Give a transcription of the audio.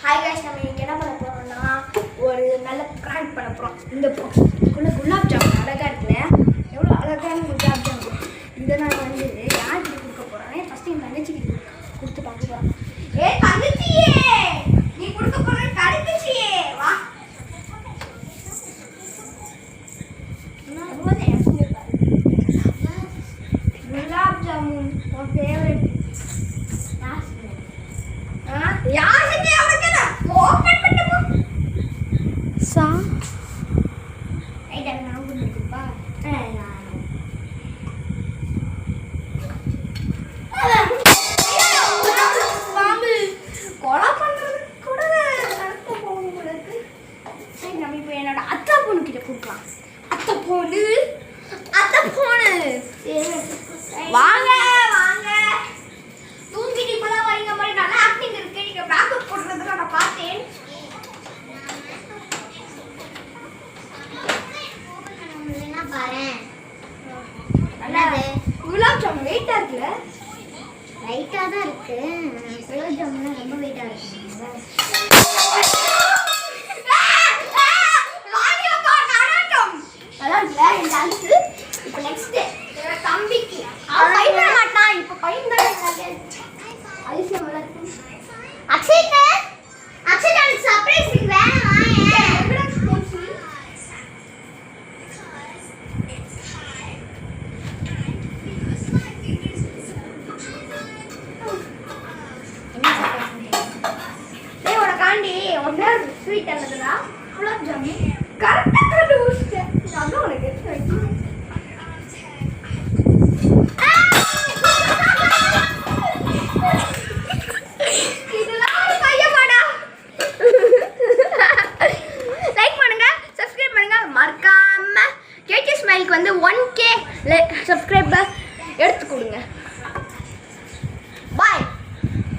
Hi guys நம்ம இன்னைக்கு என்ன பண்ண போறோம்னா ஒரு நல்ல பிராங்க் பண்ண போறோம். இந்த குலாப் ஜாமுன் அழகா இருக்குல, எவ்வளவு அழகான குலாப் ஜாமுன். இத நான் வந்து யாருக்கு கொடுக்க போறேன்? ஃபர்ஸ்ட் என் தங்கச்சிக்கு கொடுத்து பார்க்க போறேன். ஏய் தங்கச்சியே, நீ கொடுக்க போற தங்கச்சியே வா. நான் வந்து எப்படி பாரு. குலாப் ஜாமுன் உன் ஃபேவரட். யாருக்கு அவளுக்கு ஓபன் பண்ணு சா ஐடா நான் கொடுப்பா பாம்பு கொலை பண்றது கூட நடக்க போகும் உங்களுக்கு. சரி நம்ம இப்போ என்னோட அத்தை பொண்ணு கிட்ட கொடுக்கலாம். அத்தை பொண்ணு வாங்க வாங்க தூங்கிட்டு இப்பதான் வரீங்க மாதிரி நல்லா ஆக்டிங் இருக்கு. நீங்க பேக்கப் போடுறதுல நான் பார்த்தேன். என்ன பாரு நல்லது. குலாப் ஜாமுன் வெயிட்டா இருக்குல்ல? லைட்டா தான் இருக்கு. குலாப் ஜாமுன் ரொம்ப வெயிட்டா இருக்கு. இப்போ நெக்ஸ்ட் தம்பிக்கு அவன் பையன் பண்ண மாட்டான். இப்போ பையன் தானே அதிசயம் வளர்க்கும். அக்ஷய்க்கு எனக்கு சர்ப்ரைஸ் வேணும். உனக்காண்டி ஒன்னே ஸ்வீட் என்னதுடா? குலாப் ஜாமுன். கரெக்டாக கண்டுபிடிச்சிட்டேன். அதான் உனக்கு மறக்காம கேடி ஸ்மைலுக்கு வந்து 1K சப்ஸ்கிரைபர் எடுத்து கொடுங்க.